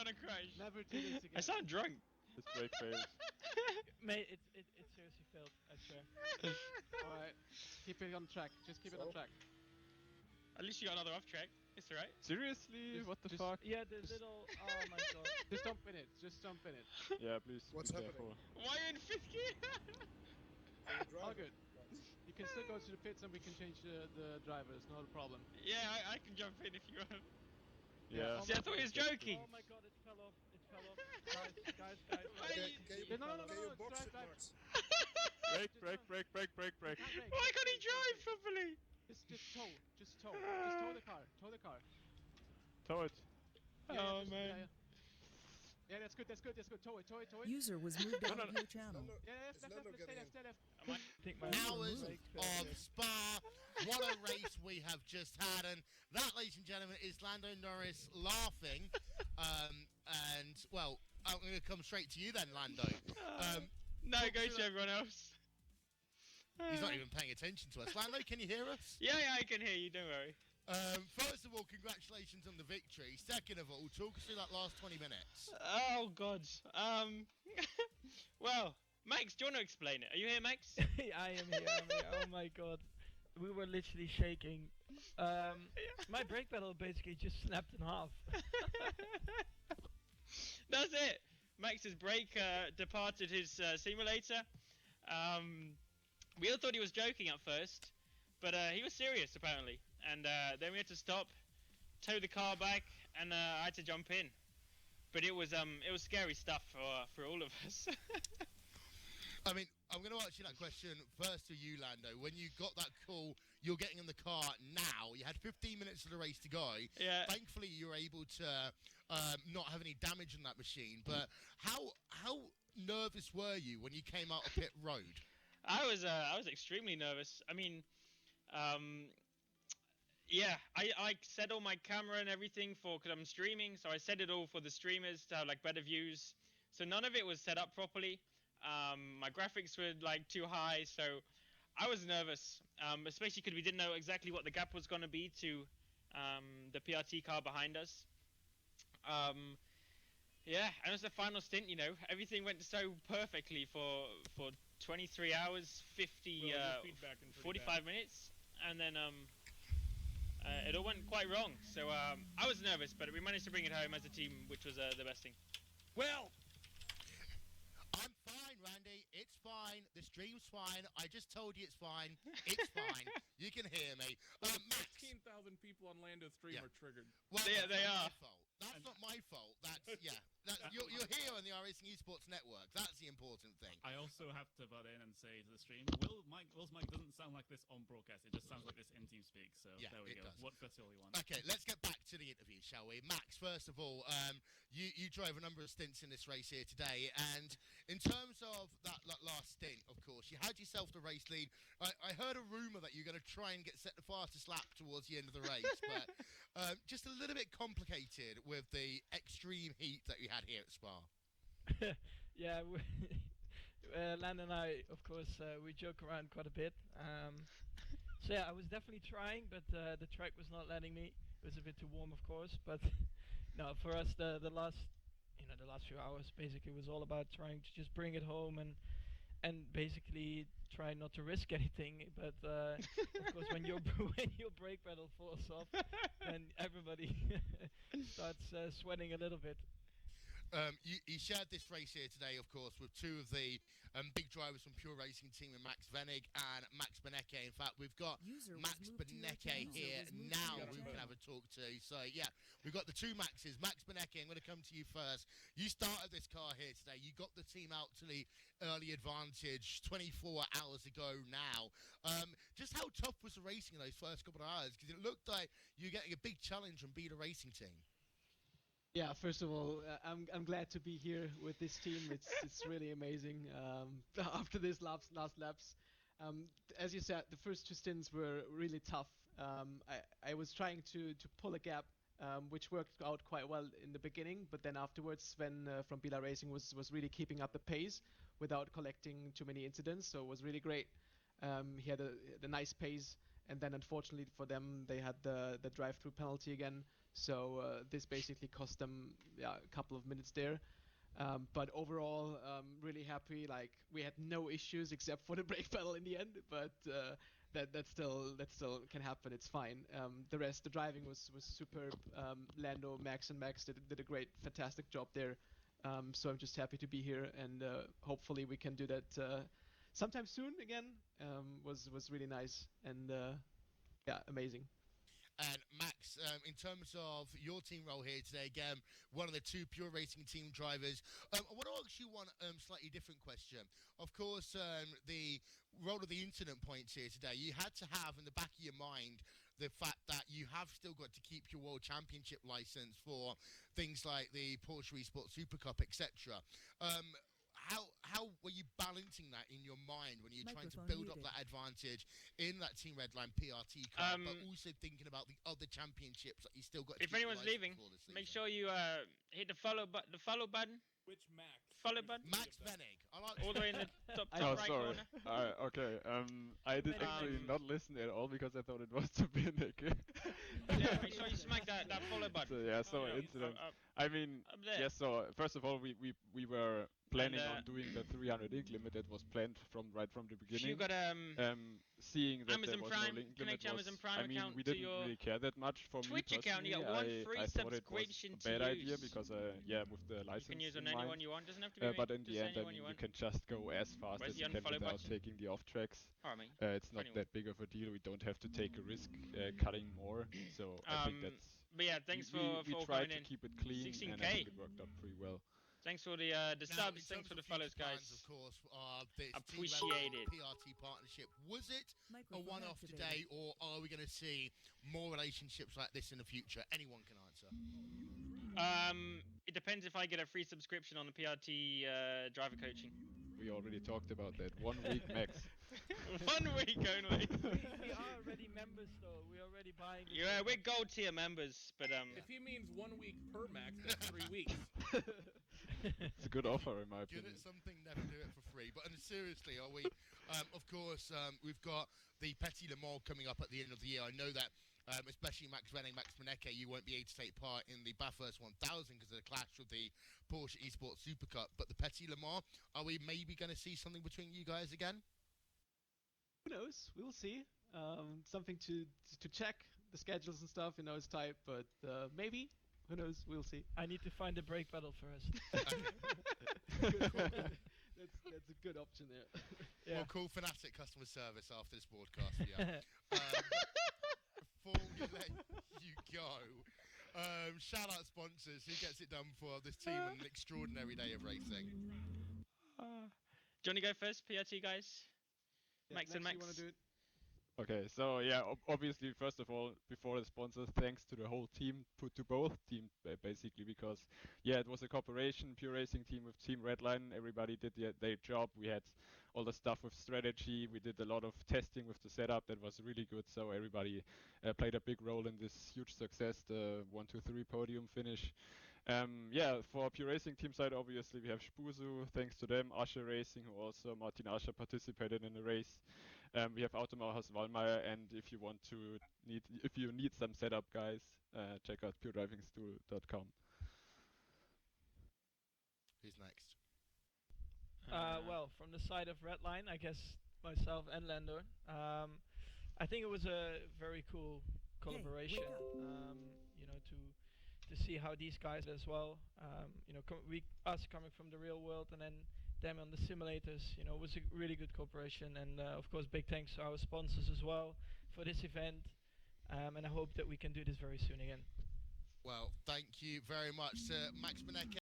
gonna crash. Never do this again. I sound drunk. This brake fails. Mate, it seriously failed, I swear. Alright, keep it on track. Just keep it on track. At least you got another off track. It's alright. Seriously? What the fuck? Yeah, the little... Oh my god. Just jump in it. Just jump in it. Yeah, please. What's be happening? careful. Why are you in 5th gear? All good. You can still go to the pits and we can change the driver. It's not a problem. Yeah, I can jump in if you want. Yeah. See, I thought he was joking. Oh my god, it fell off. It fell off. Guys. No, box it, Max. Brake. Why can't he drive properly? Just tow. Just tow the car. Tow the car. Tow it. Oh man. Yeah, that's good. Tow it. User was moved out of your channel. Yeah, stay left. I think my Hours of Spa. What a race we have just had. And that, ladies and gentlemen, is Lando Norris laughing. And, well, I'm going to come straight to you then, Lando. No, go to everyone else. He's not even paying attention to us. Lando, can you hear us? Yeah, I can hear you, don't worry. First of all, congratulations on the victory. Second of all, talk us through that last 20 minutes. Oh, God. Well, Max, do you want to explain it? Are you here, Max? I am here. Oh my god. We were literally shaking. My brake pedal basically just snapped in half. That's it. Max's brake departed his simulator. We all thought he was joking at first, but he was serious apparently. And then we had to stop, tow the car back, and I had to jump in. But it was scary stuff for all of us. I mean, I'm going to ask you that question first to you, Lando. When you got that call, you're getting in the car now. You had 15 minutes of the race to go. Yeah. Thankfully, you were able to not have any damage on that machine. But how nervous were you when you came out of pit road? I was extremely nervous. I mean, yeah, I set all my camera and everything because I'm streaming, so I set it all for the streamers to have like better views. So none of it was set up properly. My graphics were like too high, so I was nervous, especially because we didn't know exactly what the gap was going to be to the PRT car behind us. Yeah, and it was the final stint, you know. Everything went so perfectly for 23 hours, 45 minutes, and then it all went quite wrong. So I was nervous, but we managed to bring it home as a team, which was the best thing. Well, I'm fine, Randy. It's fine. The stream's fine. I just told you it's fine. It's fine. You can hear me. Max. 15,000 people on Lando's stream are triggered. Well, yeah, they are. That's not my fault. That's you're here on the iRacing Esports Network. That's the important thing. I also have to butt in and say to the stream, Will's mic doesn't sound like this on broadcast. It just sounds like this in TeamSpeak. So yeah, there we go. Does. That's all you want. Okay, let's get back to the interview, shall we? Max, first of all, you drove a number of stints in this race here today, and in terms of that last stint, of course, you had yourself the race lead. I heard a rumour that you're going to try and set the fastest lap towards the end of the race, but just a little bit complicated with the extreme heat that you had here at Spa. Yeah, Lan and I, of course, we joke around quite a bit. So yeah, I was definitely trying, but the track was not letting me. It was a bit too warm, of course, but no, for us, the last few hours basically was all about trying to just bring it home and basically try not to risk anything. But of course, when your brake pedal falls off, then everybody starts sweating a little bit. You shared this race here today, of course, with two of the big drivers from Pure Racing Team, Max Venig and Max Benecke. In fact, we've got Max Benecke here now who we can have a talk to. So, yeah, we've got the two Maxes. Max Benecke, I'm going to come to you first. You started this car here today. You got the team out to the early advantage 24 hours ago now. Just how tough was the racing in those first couple of hours? Because it looked like you were getting a big challenge from Beta Racing Team. Yeah, first of all, I'm glad to be here with this team. It's really amazing. After this last laps, as you said, the first two stints were really tough. I was trying to pull a gap, which worked out quite well in the beginning, but then afterwards, Sven from Bila Racing was really keeping up the pace without collecting too many incidents, so it was really great. He had the nice pace, and then unfortunately for them, they had the drive-through penalty again. So this basically cost them a couple of minutes there. But overall, really happy. Like we had no issues except for the brake pedal in the end, but that still can happen. It's fine. The rest, the driving was superb. Lando, Max, and Max did a great, fantastic job there. So I'm just happy to be here, and hopefully we can do that sometime soon again. Was really nice, and yeah, amazing. And Max, in terms of your team role here today, again, one of the two pure racing team drivers, I want to ask you one slightly different question. Of course, the role of the incident points here today, you had to have in the back of your mind the fact that you have still got to keep your World Championship license for things like the Porsche Esports Super Cup, etc. How were you balancing that in your mind when you're trying to build up that advantage in that Team Redline PRT car, but also thinking about the other championships that you still got to If anyone's leaving, make sure you hit the follow button. Which Max? Follow button. Max Venig. I like All the way in the top Oh, right sorry. corner. Okay. I did actually not listen at all because I thought it was too big. Yeah, make sure you smack that follow button. So yeah, so yeah, incident. up I mean, there. yes. So first of all, we were planning And, on doing the 300 ink limit. That was planned right from the beginning. You got Seeing that Amazon there was Prime, no link limit connect your was, Amazon Prime I mean, account we to didn't your really care that much. For Twitch me account. You personally, got one free I thought it was subscription a bad to idea use. because yeah, with the license You can use on in anyone mind. you want. Doesn't have to be me. But in Just the end, I anyone mean, you you want. can just go as fast Where's as the you can unfollow without button? taking the off tracks. Alright, mate. It's not Anyway. that big of a deal. We don't have to take a risk cutting more. So I think that's. But yeah, thanks we for tried coming to in. keep it clean, 16K. and I think it worked out pretty well. Thanks for the Now, subs. in Thanks terms for the of follows, future guys. plans, of course, this Appreciate Team it. Redline PRT partnership, was it a one-off today, or are we going to see more relationships like this in the future? Anyone can answer. It depends if I get a free subscription on the PRT driver coaching. We already talked about that. 1 week max. 1 week only. We are already members, though. We're already buying. Yeah, we're gold tier members, but If he means 1 week per Max, that's 3 weeks. It's a good offer, in my Good opinion. at something, never do it for free. But seriously, are we? Of course, we've got the Petit Le Mans coming up at the end of the year. I know that, especially Max Verstappen, Max Verstappen, you won't be able to take part in the Bathurst 1000 because of the clash with the Porsche Esports Super Cup. But the Petit Le Mans, are we maybe going to see something between you guys again? Who knows? We'll see. Something to check the schedules and stuff. You know, it's tight, but maybe. Who knows? We'll see. I need to find the brake pedal first. That's a good option there. Yeah. We'll call Fnatic customer service after this broadcast. Yeah. Before we let you go, shout out sponsors. Who gets it done for this team on an extraordinary day of racing? Johnny, go first. PRT guys. Yeah, Max and Max. You want to do it? Okay, so yeah, obviously, first of all, before the sponsors, thanks to the whole team, to both teams, basically, because, yeah, it was a cooperation, pure racing team with Team Redline. Everybody did their job. We had all the stuff with strategy. We did a lot of testing with the setup. That was really good. So everybody played a big role in this huge success, the 1, 2, 3 podium finish. Yeah, for pure racing team side, obviously, we have Spusu, thanks to them, Asche Racing, who also, Martin Asche, participated in the race. We have Automaus Wallmeier, and if you need some setup, guys, check out puredrivingstool.com. Who's next? Well, from the side of Redline, I guess myself and Lando. I think it was a very cool collaboration. You know, to see how these guys as well. You know, us coming from the real world and then them on the simulators, you know, it was a really good cooperation, and of course big thanks to our sponsors as well for this event, and I hope that we can do this very soon again. Well, thank you very much, Sir Max Verstappen.